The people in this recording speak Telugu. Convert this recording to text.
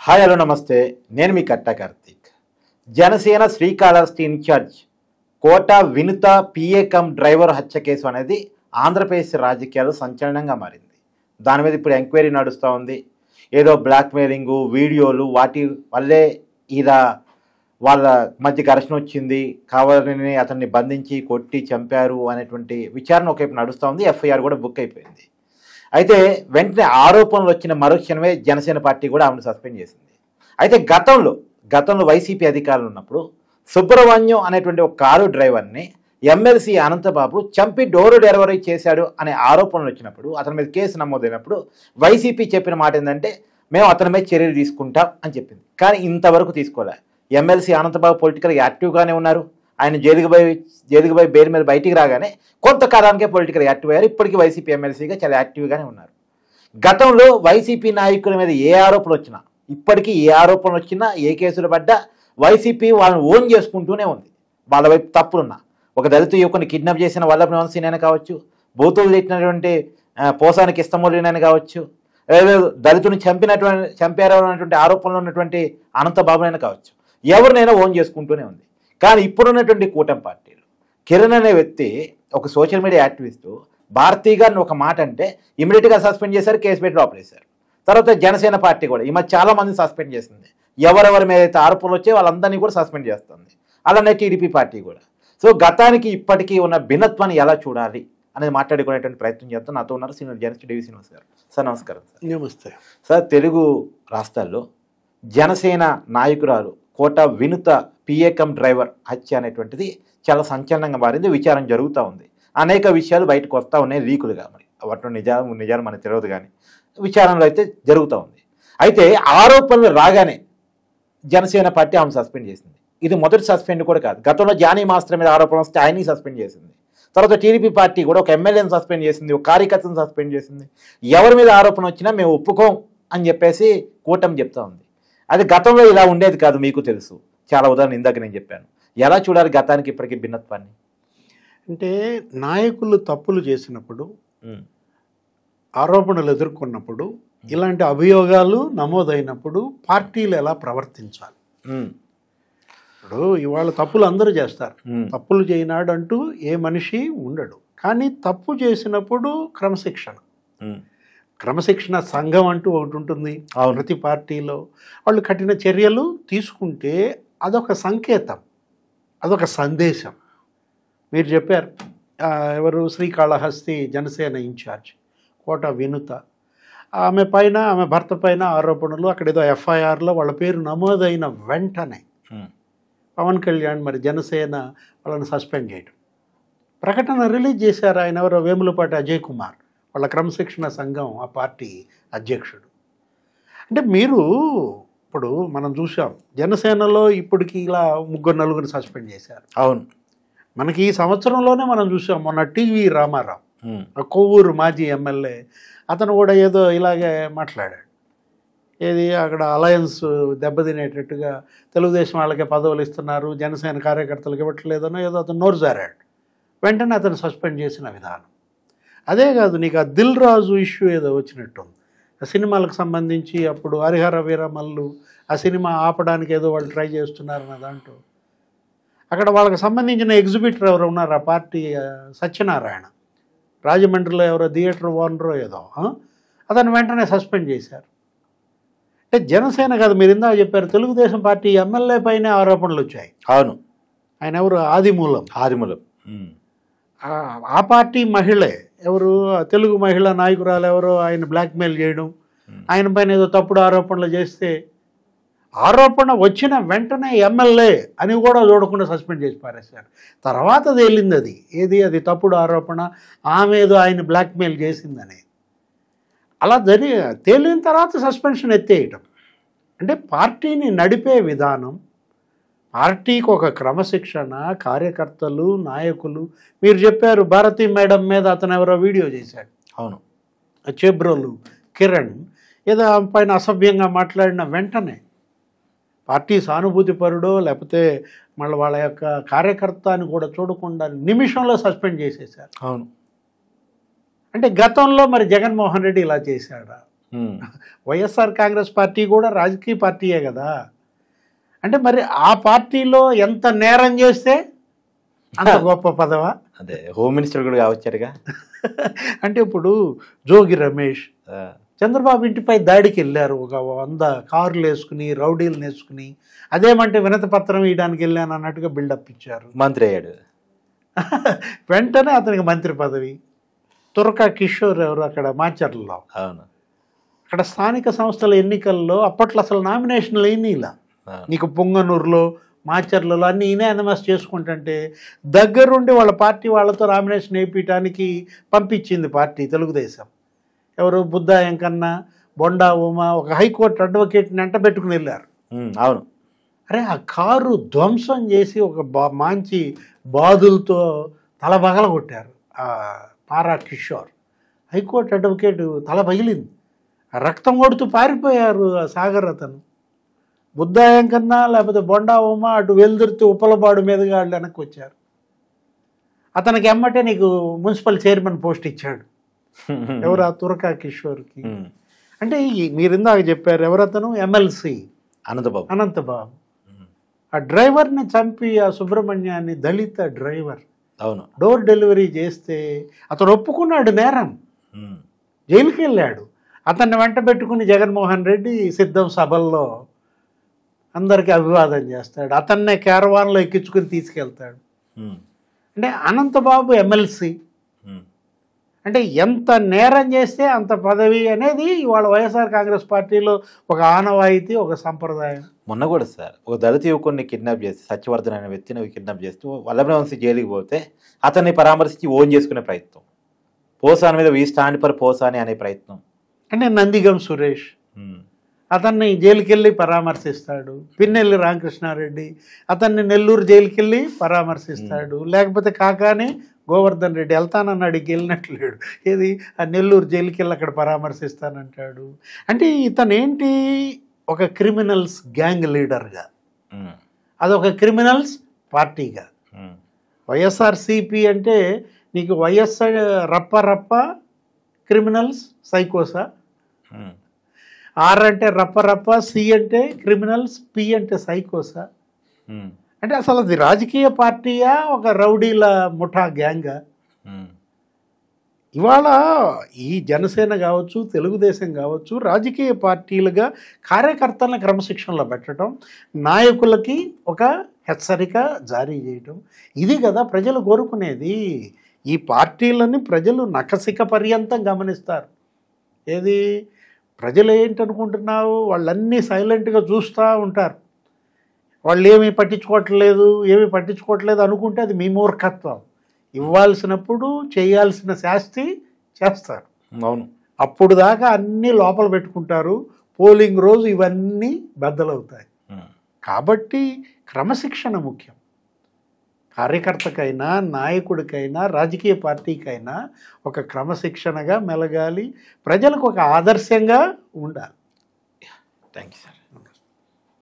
హాయ్ హలో నమస్తే. నేను మీ కట్టా కార్తీక్. జనసేన శ్రీకాళహస్తి ఇన్ఛార్జ్ కోట వినుత పిఏ కమ్ డ్రైవర్ హత్య కేసు అనేది ఆంధ్రప్రదేశ్ రాజకీయాలు సంచలనంగా మారింది. దాని మీద ఇప్పుడు ఎంక్వైరీ నడుస్తూ ఉంది. ఏదో బ్లాక్మెయిలింగు వీడియోలు వాటి వల్లే ఇలా వాళ్ళ మధ్య ఘర్షణ వచ్చింది, కావాలని అతన్ని బంధించి కొట్టి చంపారు అనేటువంటి విచారణ ఒకవైపు నడుస్తూ ఉంది. ఎఫ్ఐఆర్ కూడా బుక్ అయిపోయింది. అయితే వెంటనే ఆరోపణలు వచ్చిన మరుక్షణమే జనసేన పార్టీ కూడా ఆమెను సస్పెండ్ చేసింది. అయితే గతంలో వైసీపీ అధికారులు ఉన్నప్పుడు సుబ్రహ్మణ్యం అనేటువంటి ఒక కారు డ్రైవర్ని ఎమ్మెల్సీ అనంతబాబు చంపి డోర్ డెలివరీ చేశాడు అనే ఆరోపణలు వచ్చినప్పుడు, అతని మీద కేసు నమోదైనప్పుడు వైసీపీ చెప్పిన మాట ఏంటంటే మేము అతని మీద చర్యలు తీసుకుంటాం అని చెప్పింది. కానీ ఇంతవరకు తీసుకోలే. ఎమ్మెల్సీ అనంతబాబు పొలిటికల్ యాక్టివ్గానే ఉన్నారు. ఆయన జైలుకు పోయి బెయిల్ మీద బయటికి రాగానే కొంతకాలానికే పొలిటికల్ యాక్టివ్ అయ్యారు. ఇప్పటికీ వైసీపీ ఎమ్మెల్సీగా చాలా యాక్టివ్గానే ఉన్నారు. గతంలో వైసీపీ నాయకుల మీద ఏ ఆరోపణలు వచ్చినా, ఇప్పటికీ ఏ ఆరోపణలు వచ్చినా, ఏ కేసులు పడ్డా వైసీపీ వాళ్ళని ఓన్ చేసుకుంటూనే ఉంది. వాళ్ళ వైపు తప్పులున్నా, ఒక దళిత యువకుని కిడ్నాప్ చేసిన వల్లభ వంశీనైనా కావచ్చు, బూతులు తిట్టినటువంటి పోసానికి ఇష్టమూలినైనా కావచ్చు, దళితుని చంపారు అన్నటువంటి ఆరోపణలు ఉన్నటువంటి అనంతబాబునైనా కావచ్చు, ఎవరినైనా ఓన్ చేసుకుంటూనే ఉంది. కానీ ఇప్పుడున్నటువంటి కూటమి పార్టీలు, కిరణ్ అనే వ్యక్తి ఒక సోషల్ మీడియా యాక్టివిస్టు భారతీ గారిని ఒక మాట అంటే ఇమీడియట్గా సస్పెండ్ చేశారు, కేసు పెట్టి లోపలేశారు. తర్వాత జనసేన పార్టీ కూడా ఈ మధ్య చాలా మందిని సస్పెండ్ చేసింది. ఎవరెవరి మీద అయితే ఆరోపణలు వచ్చాయో వాళ్ళందరినీ కూడా సస్పెండ్ చేస్తుంది. అలానే టీడీపీ పార్టీ కూడా. సో గతానికి ఇప్పటికీ ఉన్న భిన్నత్వాన్ని ఎలా చూడాలి అనేది మాట్లాడుకునేటువంటి ప్రయత్నం చేస్తాం. నాతో ఉన్నారు సీనియర్ జర్నలిస్ట్ డివి శ్రీనివాస్ గారు. సార్ నమస్కారం. సార్ నమస్తే. సార్, తెలుగు రాష్ట్రాల్లో జనసేన నాయకురాలు కోట వినుత పిఏ కమ్ డ్రైవర్ హత్య అనేటువంటిది చాలా సంచలనంగా మారింది. విచారణ జరుగుతూ ఉంది. అనేక విషయాలు బయటకు వస్తూ ఉన్నాయి లీకులుగా. మరి వాటిలో నిజాలు మనకు తెలియదు, కానీ విచారణలో అయితే జరుగుతూ ఉంది. అయితే ఆరోపణలు రాగానే జనసేన పార్టీ ఆమెను సస్పెండ్ చేసింది. ఇది మొదటి సస్పెండ్ కూడా కాదు. గతంలో జానీ మాస్టర్ మీద ఆరోపణ వస్తే ఆయన్ని సస్పెండ్ చేసింది. తర్వాత టీడీపీ పార్టీ కూడా ఒక ఎమ్మెల్యేని సస్పెండ్ చేసింది, ఒక కార్యకర్తను సస్పెండ్ చేసింది. ఎవరి మీద ఆరోపణ వచ్చినా మేము ఒప్పుకోం అని చెప్పేసి కూటమి చెప్తా ఉంది. అది గతంలో ఇలా ఉండేది కాదు, మీకు తెలుసు. చాలా ఉదాహరణ ఇందాక నేను చెప్పాను. ఎలా చూడాలి గతానికి ఇప్పటికీ భిన్నత్వాన్ని? అంటే నాయకులు తప్పులు చేసినప్పుడు, ఆరోపణలు ఎదుర్కొన్నప్పుడు, ఇలాంటి అభియోగాలు నమోదైనప్పుడు పార్టీలు ఎలా ప్రవర్తించాలి? ఇప్పుడు ఇవాళ తప్పులు అందరూ చేస్తారు. తప్పులు చేయనాడు అంటూ ఏ మనిషి ఉండడు. కానీ తప్పు చేసినప్పుడు క్రమశిక్షణ సంఘం అంటూ ఒకటి ఉంటుంది ప్రతి పార్టీలో. వాళ్ళు కఠిన చర్యలు తీసుకుంటే అదొక సంకేతం, అదొక సందేశం. మీరు చెప్పారు, ఎవరు శ్రీకాళహస్తి జనసేన ఇన్ఛార్జ్ కోట వినుత, ఆమె భర్త పైన ఆరోపణలు, అక్కడ ఏదో ఎఫ్ఐఆర్లో వాళ్ళ పేరు నమోదైన వెంటనే పవన్ కళ్యాణ్ మరి జనసేన వాళ్ళని సస్పెండ్ చేయడం, ప్రకటన రిలీజ్ చేశారు. ఆయన ఎవరో వేములపాటి అజయ్ కుమార్, వాళ్ళ క్రమశిక్షణ సంఘం ఆ పార్టీ అధ్యక్షుడు. అంటే మీరు ఇప్పుడు మనం చూసాం జనసేనలో ఇప్పటికి ఇలా 3-4 సస్పెండ్ చేశారు. అవును, మనకి ఈ సంవత్సరంలోనే మనం చూసాం. మొన్న టీవీ రామారావు, కొవ్వూరు మాజీ ఎమ్మెల్యే, అతను కూడా ఏదో ఇలాగే మాట్లాడాడు. ఏది అక్కడ అలయన్స్ దెబ్బతినేటట్టుగా తెలుగుదేశం వాళ్ళకే పదవులు ఇస్తున్నారు, జనసేన కార్యకర్తలకు ఇవ్వట్లేదనో ఏదో అతను నోరు జారాడు. వెంటనే అతను సస్పెండ్ చేసిన విధానం. అదే కాదు, నీకు ఆ దిల్ రాజు ఇష్యూ ఏదో వచ్చినట్టుంది. ఆ సినిమాలకు సంబంధించి అప్పుడు హరిహర వీరమల్లు ఆ సినిమా ఆపడానికి ఏదో వాళ్ళు ట్రై చేస్తున్నారన్న దాంట్లో అక్కడ వాళ్ళకి సంబంధించిన ఎగ్జిబిటర్ ఎవరు ఉన్నారు, ఆ పార్టీ సత్యనారాయణ, రాజమండ్రిలో ఎవరో థియేటర్ ఓనరో ఏదో, అతను వెంటనే సస్పెండ్ చేశారు. అంటే జనసేన కాదు, మీరు ఇందాక చెప్పారు తెలుగుదేశం పార్టీ ఎమ్మెల్యే పైన ఆరోపణలు వచ్చాయి. అవును, ఆయన ఎవరు, ఆదిమూలం. ఆ పార్టీ మహిళే ఎవరు, తెలుగు మహిళా నాయకురాలు ఎవరో ఆయన బ్లాక్మెయిల్ చేయడం, ఆయన పైన ఏదో తప్పుడు ఆరోపణలు చేస్తే ఆరోపణ వచ్చిన వెంటనే ఎమ్మెల్యే అని కూడా చూడకుండా సస్పెండ్ చేసి పారేశారు. తర్వాత తేలింది అది తప్పుడు ఆరోపణ, ఆమె ఏదో ఆయన బ్లాక్మెయిల్ చేసిందని. అలా తేలిన తర్వాత సస్పెన్షన్ ఎత్తేయటం. అంటే పార్టీని నడిపే విధానం, పార్టీకి ఒక క్రమశిక్షణ, కార్యకర్తలు, నాయకులు. మీరు చెప్పారు భారతీ మేడం మీద అతను ఎవరో వీడియో చేశాడు. అవును, చెబ్రోలు కిరణ్ ఏదో పైన అసభ్యంగా మాట్లాడిన వెంటనే పార్టీ సానుభూతి పరుడో లేకపోతే మళ్ళీ వాళ్ళ యొక్క కార్యకర్త అని కూడా చూడకుండా నిమిషంలో సస్పెండ్ చేసేశారు. అవును, అంటే గతంలో మరి జగన్మోహన్ రెడ్డి ఇలా చేశాడా? వైఎస్ఆర్ కాంగ్రెస్ పార్టీ కూడా రాజకీయ పార్టీయే కదా. అంటే మరి ఆ పార్టీలో ఎంత నేరం చేస్తే అంత గొప్ప పదవా? అదే హోమ్ మినిస్టర్ కూడా కావచ్చారుగా. అంటే ఇప్పుడు జోగి రమేష్ చంద్రబాబు ఇంటిపై దాడికి వెళ్ళారు, ఒక 100 కార్లు వేసుకుని రౌడీలను వేసుకుని. అదేమంటే వినతి పత్రం ఇవ్వడానికి వెళ్ళాను అన్నట్టుగా బిల్డప్ ఇచ్చారు. మంత్రి అయ్యాడు. వెంటనే అతనికి మంత్రి పదవి. తురకా కిషోర్ ఎవరు అక్కడ మాచర్లలో, అవును, అక్కడ స్థానిక సంస్థల ఎన్నికల్లో అప్పట్లో అసలు నామినేషన్లు అయినాయి. ఇలా నీకు పొంగనూరులో మాచర్లలో అన్నీ ఇనానిమస్ చేసుకుంటుంటే దగ్గరుండి వాళ్ళ పార్టీ వాళ్ళతో నామినేషన్ వేయించడానికి పంపించింది పార్టీ తెలుగుదేశం. ఎవరు బుద్ధ వెంకన్న, బొండా ఉమా, ఒక హైకోర్టు అడ్వకేట్ని వెంట పెట్టుకుని వెళ్ళారు. అవును. అరే ఆ కారు ధ్వంసం చేసి ఒక మంచి బాధులతో తల పగల కొట్టారు ఆ పారా కిషోర్. హైకోర్టు అడ్వకేట్ తల పగిలింది, రక్తం కొడుతూ పారిపోయారు ఆ సాగర్ అతను. బుద్ధాయం కన్నా లేకపోతే బొండా ఉమా అటు వెలుదురుతూ ఉప్పలబాడు మీదుగా వాళ్ళు వెనక్కి వచ్చారు. అతనికి ఎమ్మటే నీకు మున్సిపల్ చైర్మన్ పోస్ట్ ఇచ్చాడు. ఎవరు? ఆ తురకా కిషోర్కి. అంటే మీరు ఇందాక చెప్పారు ఎవరతను, ఎమ్మెల్సీ అనంతబాబు. ఆ డ్రైవర్ని చంపి ఆ సుబ్రహ్మణ్యాన్ని, దళిత డ్రైవర్, అవును, డోర్ డెలివరీ చేస్తే అతను ఒప్పుకున్నాడు నేరం, జైలుకి వెళ్ళాడు. అతన్ని వెంట పెట్టుకుని జగన్మోహన్ రెడ్డి సిద్ధం సభల్లో అందరికీ అభివాదం చేస్తాడు, అతన్నే క్యారవాన్లో ఎక్కించుకుని తీసుకెళ్తాడు. అంటే అనంతబాబు ఎమ్మెల్సీ అంటే ఎంత నేరం చేస్తే అంత పదవి అనేది ఇవాళ వైఎస్ఆర్ కాంగ్రెస్ పార్టీలో ఒక ఆనవాయితీ, ఒక సంప్రదాయం. మొన్న కూడా సార్ ఒక దళిత యువకుడిని కిడ్నాప్ చేసి, సత్యవర్ధన్ అనే వ్యక్తిని కిడ్నాప్ చేస్తూ వల్లభవంశీ జైలుకి పోతే అతన్ని పరామర్శించి ఓన్ చేసుకునే ప్రయత్నం, పోసాని మీద వీ స్టాండ్ ఫర్ పోసాని అనే ప్రయత్నం. అంటే నందిగం సురేష్ అతన్ని జైలుకి వెళ్ళి పరామర్శిస్తాడు. పిన్నెల్లి రామకృష్ణారెడ్డి అతన్ని నెల్లూరు జైలుకి వెళ్ళి పరామర్శిస్తాడు. లేకపోతే కాకాని గోవర్ధన్ రెడ్డి వెళ్తానన్నాడు, వెళ్ళినట్లేడు. ఏది ఆ నెల్లూరు జైలుకి వెళ్ళి అక్కడ పరామర్శిస్తానంటాడు. అంటే ఇతను ఏంటి, ఒక క్రిమినల్స్ గ్యాంగ్ లీడర్గా, అదొక క్రిమినల్స్ పార్టీగా. వైఎస్ఆర్సిపి అంటే నీకు వైఎస్ఆర్ రప్ప క్రిమినల్స్ సైకోసా, ఆర్ అంటే రప్ప, సి అంటే క్రిమినల్స్, పి అంటే సైకోసా. అంటే అసలు అది రాజకీయ పార్టీయా, ఒక రౌడీల ముఠా గ్యాంగా? ఇవాళ ఈ జనసేన కావచ్చు, తెలుగుదేశం కావచ్చు, రాజకీయ పార్టీలుగా కార్యకర్తలను క్రమశిక్షణలో పెట్టడం, నాయకులకి ఒక హెచ్చరిక జారీ చేయటం, ఇది కదా ప్రజలు కోరుకునేది. ఈ పార్టీలని ప్రజలు నఖశిఖ పర్యంతం గమనిస్తారు. ఏది ప్రజలు ఏంటనుకుంటున్నావు, వాళ్ళన్నీ సైలెంట్గా చూస్తూ ఉంటారు. వాళ్ళు ఏమీ పట్టించుకోవట్లేదు అనుకుంటే అది మీ మూర్ఖత్వం. ఇవ్వాల్సినప్పుడు చేయాల్సిన శాస్తి చేస్తారు. అవును, అప్పుడు దాకా అన్నీ లోపల పెట్టుకుంటారు. పోలింగ్ రోజు ఇవన్నీ బద్దలవుతాయి. కాబట్టి క్రమశిక్షణ ముఖ్యం. కార్యకర్తకైనా, నాయకుడికైనా, రాజకీయ పార్టీకైనా ఒక క్రమశిక్షణగా మెలగాలి, ప్రజలకు ఒక ఆదర్శంగా ఉండాలి. Thank you sir.